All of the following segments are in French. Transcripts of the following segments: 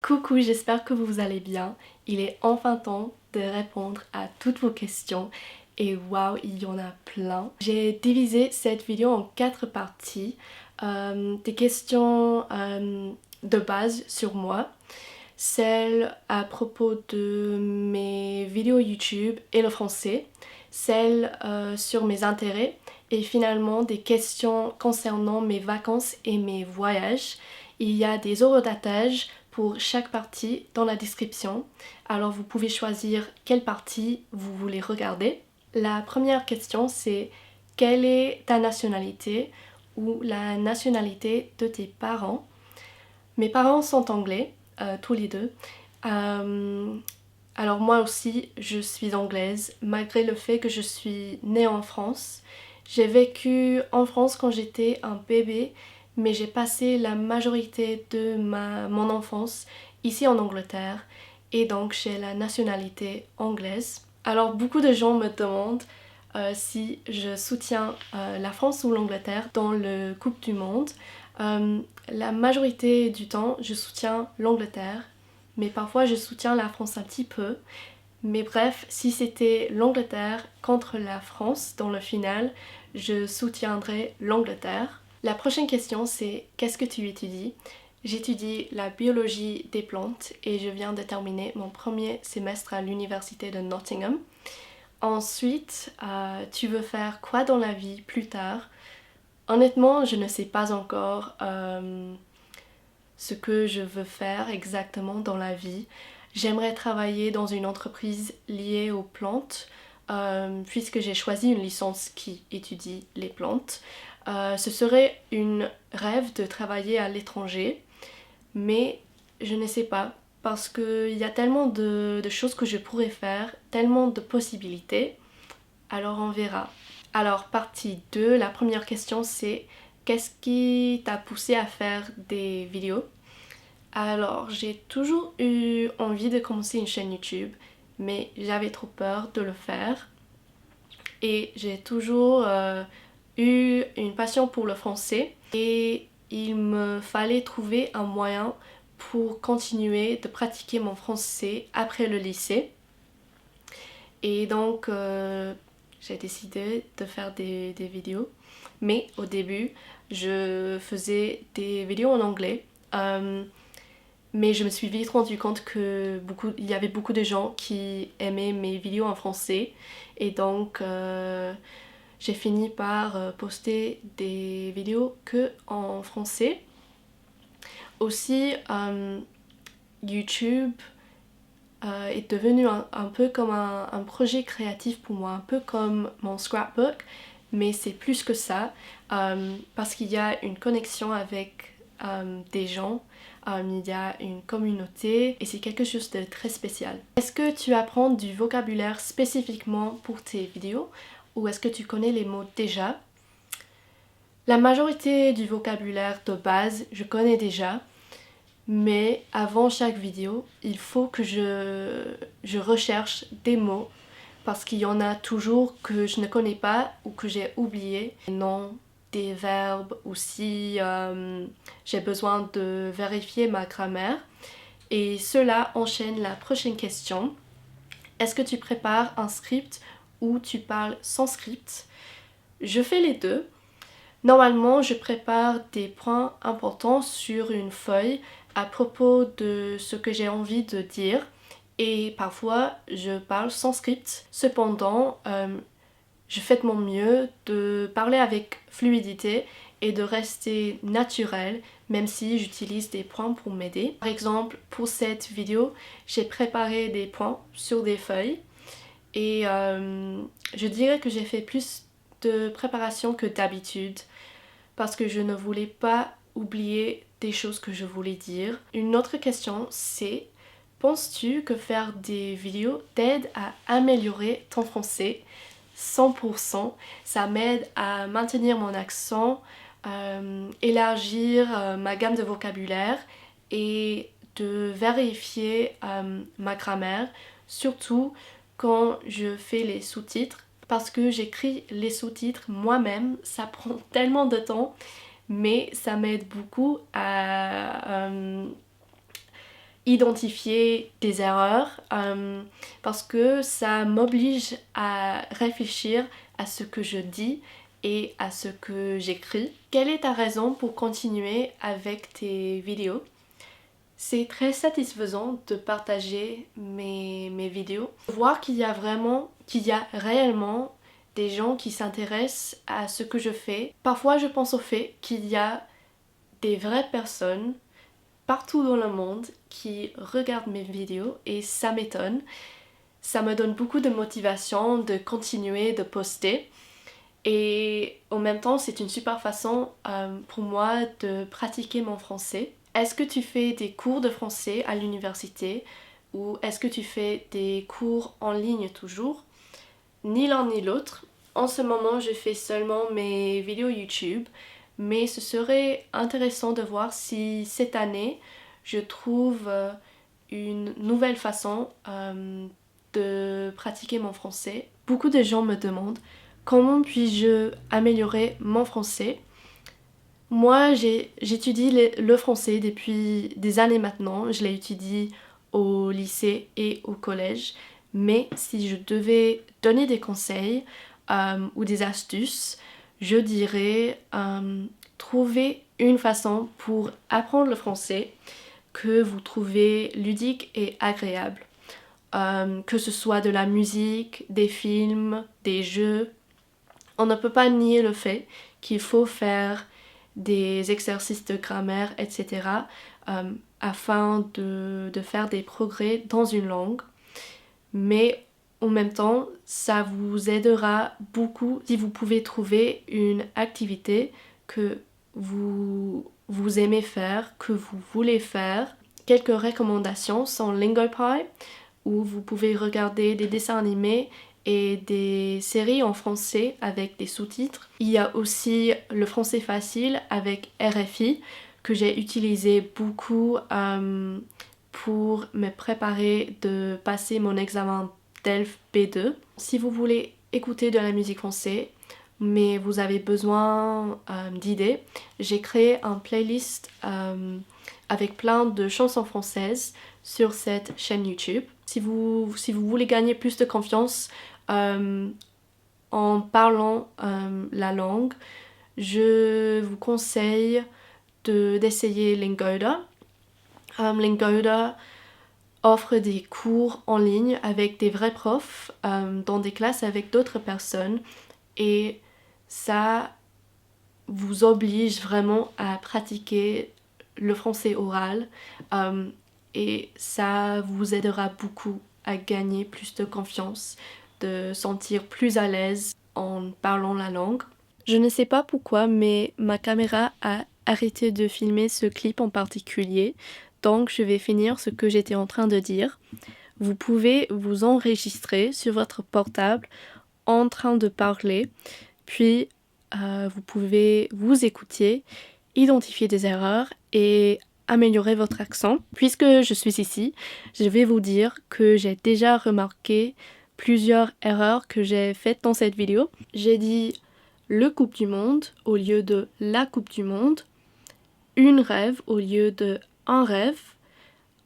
Coucou, j'espère que vous allez bien. Il est enfin temps de répondre à toutes vos questions et waouh, il y en a plein. J'ai divisé cette vidéo en 4 parties. Des questions de base sur moi, celles à propos de mes vidéos YouTube et le français, celles sur mes intérêts et finalement des questions concernant mes vacances et mes voyages. Il y a des horodatage pour chaque partie dans la description, alors vous pouvez choisir quelle partie vous voulez regarder. La première question c'est quelle est ta nationalité ou la nationalité de tes parents. Mes parents sont anglais, tous les deux. Alors moi aussi je suis anglaise malgré le fait que je suis née en France. J'ai vécu en France quand j'étais un bébé, mais j'ai passé la majorité de mon enfance ici en Angleterre et donc j'ai la nationalité anglaise. Alors beaucoup de gens me demandent si je soutiens la France ou l'Angleterre dans le Coupe du Monde. La majorité du temps je soutiens l'Angleterre, mais parfois je soutiens la France un petit peu. Mais bref, si c'était l'Angleterre contre la France dans le final, je soutiendrais l'Angleterre. La prochaine question c'est qu'est-ce que tu étudies? J'étudie la biologie des plantes et je viens de terminer mon premier semestre à l'université de Nottingham. Ensuite, tu veux faire quoi dans la vie plus tard? Honnêtement, je ne sais pas encore ce que je veux faire exactement dans la vie. J'aimerais travailler dans une entreprise liée aux plantes, puisque j'ai choisi une licence qui étudie les plantes. Ce serait un rêve de travailler à l'étranger, mais je ne sais pas, parce qu'il y a tellement de choses que je pourrais faire, tellement de possibilités, alors on verra. Alors partie 2, la première question c'est qu'est-ce qui t'a poussé à faire des vidéos? Alors j'ai toujours eu envie de commencer une chaîne YouTube, mais j'avais trop peur de le faire. Et j'ai toujours eu une passion pour le français et il me fallait trouver un moyen pour continuer de pratiquer mon français après le lycée. Et donc j'ai décidé de faire des vidéos. Mais au début, je faisais des vidéos en anglais. Mais je me suis vite rendu compte qu'il y avait beaucoup de gens qui aimaient mes vidéos en français. Et donc j'ai fini par poster des vidéos que en français. Aussi, YouTube est devenu un peu comme un projet créatif pour moi, un peu comme mon scrapbook, mais c'est plus que ça, parce qu'il y a une connexion avec des gens, il y a une communauté et c'est quelque chose de très spécial. Est-ce que tu apprends du vocabulaire spécifiquement pour tes vidéos ou est-ce que tu connais les mots déjà? La majorité du vocabulaire de base, je connais déjà. Mais avant chaque vidéo, il faut que je recherche des mots parce qu'il y en a toujours que je ne connais pas ou que j'ai oublié. Des noms, des verbes ou si j'ai besoin de vérifier ma grammaire. Et cela enchaîne la prochaine question. Est-ce que tu prépares un script ou tu parles sans script? Je fais les deux. Normalement, je prépare des points importants sur une feuille à propos de ce que j'ai envie de dire et parfois je parle sans script. Cependant, je fais de mon mieux de parler avec fluidité et de rester naturel même si j'utilise des points pour m'aider. Par exemple, pour cette vidéo, j'ai préparé des points sur des feuilles et je dirais que j'ai fait plus de préparation que d'habitude parce que je ne voulais pas oublier des choses que je voulais dire. Une autre question c'est penses-tu que faire des vidéos t'aide à améliorer ton français? 100%, ça m'aide à maintenir mon accent, élargir ma gamme de vocabulaire et de vérifier ma grammaire, surtout quand je fais les sous-titres parce que j'écris les sous-titres moi-même, ça prend tellement de temps mais ça m'aide beaucoup à identifier des erreurs parce que ça m'oblige à réfléchir à ce que je dis et à ce que j'écris. Quelle est ta raison pour continuer avec tes vidéos? C'est très satisfaisant de partager mes vidéos. Voir qu'il y a réellement des gens qui s'intéressent à ce que je fais. Parfois je pense au fait qu'il y a des vraies personnes partout dans le monde qui regardent mes vidéos et ça m'étonne. Ça me donne beaucoup de motivation de continuer de poster. Et en même temps, c'est une super façon pour moi de pratiquer mon français. Est-ce que tu fais des cours de français à l'université ou est-ce que tu fais des cours en ligne toujours? Ni l'un ni l'autre. En ce moment, je fais seulement mes vidéos YouTube, mais ce serait intéressant de voir si cette année, je trouve une nouvelle façon de pratiquer mon français. Beaucoup de gens me demandent comment puis-je améliorer mon français. Moi, j'étudie le français depuis des années maintenant. Je l'ai étudié au lycée et au collège. Mais si je devais donner des conseils ou des astuces, je dirais trouver une façon pour apprendre le français que vous trouvez ludique et agréable. Que ce soit de la musique, des films, des jeux. On ne peut pas nier le fait qu'il faut faire des exercices de grammaire, etc. Afin de faire des progrès dans une langue. Mais en même temps, ça vous aidera beaucoup si vous pouvez trouver une activité que vous aimez faire, que vous voulez faire. Quelques recommandations sont Lingopie, où vous pouvez regarder des dessins animés et des séries en français avec des sous-titres. Il y a aussi le français facile avec RFI que j'ai utilisé beaucoup pour me préparer de passer mon examen DELF B2. Si vous voulez écouter de la musique française mais vous avez besoin d'idées, j'ai créé un playlist avec plein de chansons françaises sur cette chaîne YouTube. Si vous voulez gagner plus de confiance en parlant la langue, je vous conseille d'essayer Lingoda. Lingoda offre des cours en ligne avec des vrais profs dans des classes avec d'autres personnes et ça vous oblige vraiment à pratiquer le français oral et ça vous aidera beaucoup à gagner plus de confiance, de sentir plus à l'aise en parlant la langue. Je ne sais pas pourquoi, mais ma caméra a arrêté de filmer ce clip en particulier, donc je vais finir ce que j'étais en train de dire. Vous pouvez vous enregistrer sur votre portable en train de parler, puis vous pouvez vous écouter, identifier des erreurs et améliorer votre accent. Puisque je suis ici, je vais vous dire que j'ai déjà remarqué plusieurs erreurs que j'ai faites dans cette vidéo. J'ai dit le Coupe du Monde au lieu de la Coupe du Monde, une rêve au lieu de un rêve,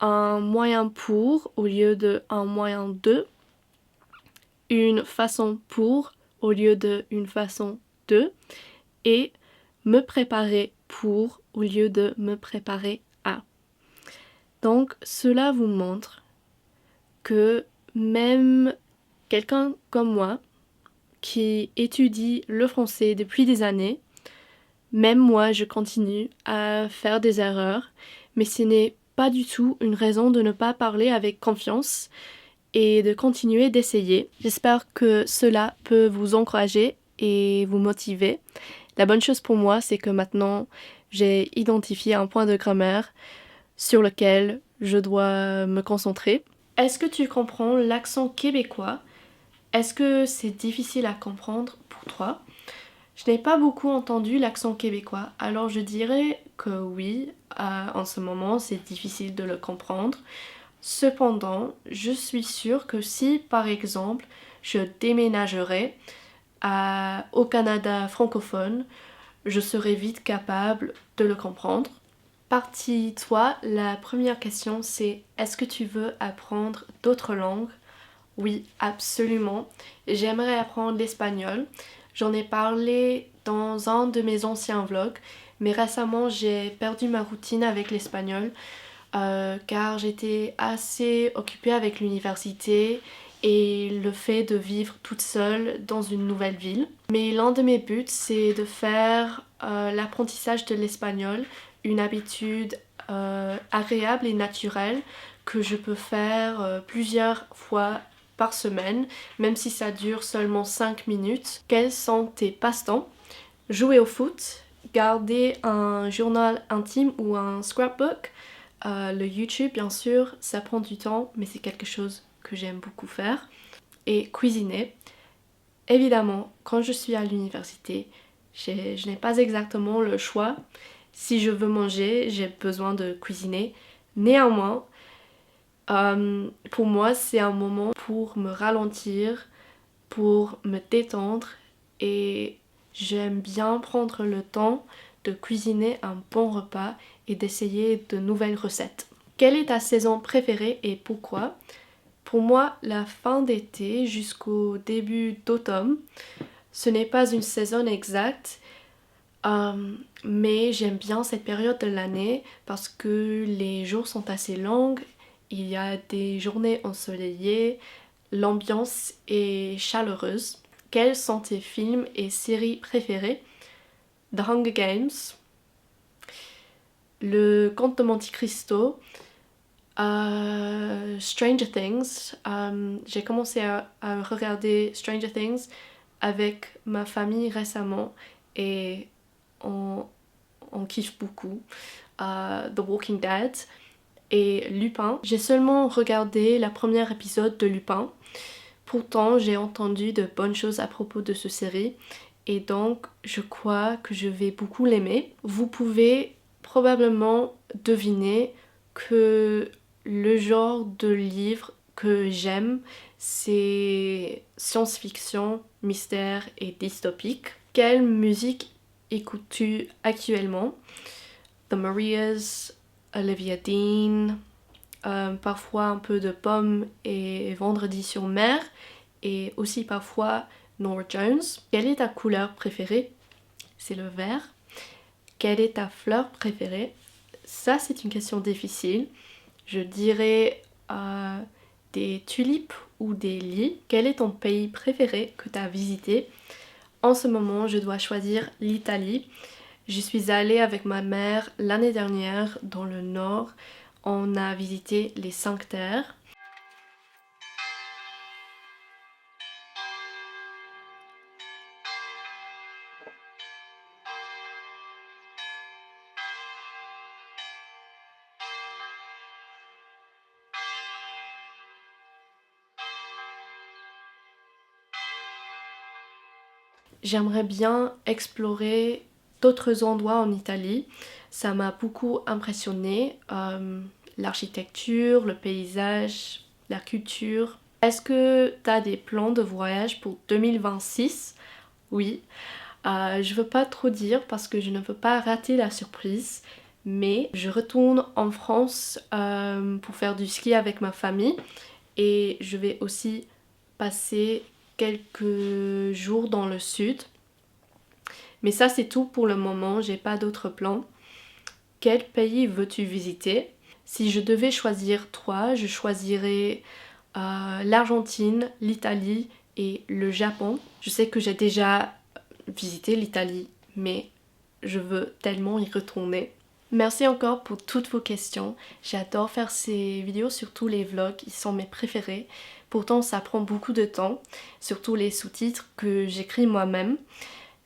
un moyen pour au lieu de un moyen de, une façon pour au lieu de une façon de, et me préparer pour au lieu de me préparer à. Donc cela vous montre que même quelqu'un comme moi qui étudie le français depuis des années, même moi je continue à faire des erreurs, mais ce n'est pas du tout une raison de ne pas parler avec confiance et de continuer d'essayer. J'espère que cela peut vous encourager et vous motiver. La bonne chose pour moi, c'est que maintenant, j'ai identifié un point de grammaire sur lequel je dois me concentrer. Est-ce que tu comprends l'accent québécois? Est-ce que c'est difficile à comprendre pour toi? Je n'ai pas beaucoup entendu l'accent québécois, alors je dirais que oui, en ce moment, c'est difficile de le comprendre. Cependant, je suis sûre que si, par exemple, je déménagerais au Canada francophone, je serais vite capable de le comprendre. Partie 3, la première question c'est est-ce que tu veux apprendre d'autres langues? Oui, absolument. J'aimerais apprendre l'espagnol. J'en ai parlé dans un de mes anciens vlogs, mais récemment j'ai perdu ma routine avec l'espagnol car j'étais assez occupée avec l'université et le fait de vivre toute seule dans une nouvelle ville. Mais l'un de mes buts c'est de faire l'apprentissage de l'espagnol une habitude agréable et naturelle que je peux faire plusieurs fois par semaine, même si ça dure seulement 5 minutes. Quels sont tes passe-temps? Jouer au foot, garder un journal intime ou un scrapbook, le YouTube bien sûr, ça prend du temps mais c'est quelque chose que j'aime beaucoup faire. Et cuisiner. Évidemment, quand je suis à l'université, je n'ai pas exactement le choix. Si je veux manger, j'ai besoin de cuisiner. Néanmoins, pour moi, c'est un moment pour me ralentir, pour me détendre et j'aime bien prendre le temps de cuisiner un bon repas et d'essayer de nouvelles recettes. Quelle est ta saison préférée et pourquoi? Pour moi, la fin d'été jusqu'au début d'automne, ce n'est pas une saison exacte, mais j'aime bien cette période de l'année parce que les jours sont assez longs, il y a des journées ensoleillées, l'ambiance est chaleureuse. Quels sont tes films et séries préférés? The Hunger Games, Le Comte de Monte Cristo, Stranger Things. J'ai commencé à regarder Stranger Things avec ma famille récemment et on kiffe beaucoup. The Walking Dead et Lupin. J'ai seulement regardé la première épisode de Lupin. Pourtant, j'ai entendu de bonnes choses à propos de cette série et donc je crois que je vais beaucoup l'aimer. Vous pouvez probablement deviner que le genre de livre que j'aime, c'est science-fiction, mystère et dystopique. Quelle musique écoutes-tu actuellement? The Marias, Olivia Dean, parfois un peu de Pomme et Vendredi sur mer et aussi parfois Norah Jones. Quelle est ta couleur préférée? C'est le vert. Quelle est ta fleur préférée? Ça c'est une question difficile. Je dirais des tulipes ou des lys. Quel est ton pays préféré que tu as visité? En ce moment je dois choisir l'Italie. Je suis allée avec ma mère l'année dernière dans le nord. On a visité les 5 terres. J'aimerais bien explorer d'autres endroits en Italie. Ça m'a beaucoup impressionné. L'architecture, le paysage, la culture. Est-ce que tu as des plans de voyage pour 2026? Oui. Je veux pas trop dire parce que je ne veux pas rater la surprise. Mais je retourne en France pour faire du ski avec ma famille. Et je vais aussi passer quelques jours dans le sud. Mais ça c'est tout pour le moment, j'ai pas d'autres plans. Quel pays veux-tu visiter? Si je devais choisir 3, je choisirais l'Argentine, l'Italie et le Japon. Je sais que j'ai déjà visité l'Italie, mais je veux tellement y retourner. Merci encore pour toutes vos questions. J'adore faire ces vidéos, surtout les vlogs, ils sont mes préférés. Pourtant ça prend beaucoup de temps, surtout les sous-titres que j'écris moi-même.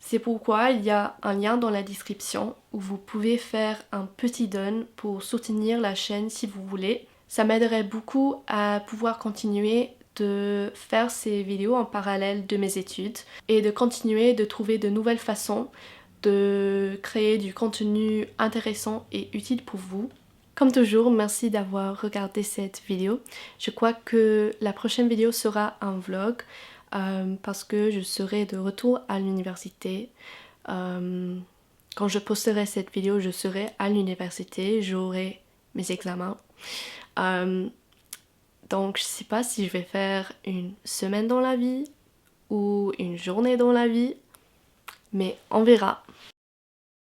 C'est pourquoi il y a un lien dans la description où vous pouvez faire un petit don pour soutenir la chaîne si vous voulez. Ça m'aiderait beaucoup à pouvoir continuer de faire ces vidéos en parallèle de mes études et de continuer de trouver de nouvelles façons de créer du contenu intéressant et utile pour vous. Comme toujours, merci d'avoir regardé cette vidéo. Je crois que la prochaine vidéo sera un vlog parce que je serai de retour à l'université. quand je posterai cette vidéo, je serai à l'université, j'aurai mes examens. Donc je sais pas si je vais faire une semaine dans la vie ou une journée dans la vie, mais on verra.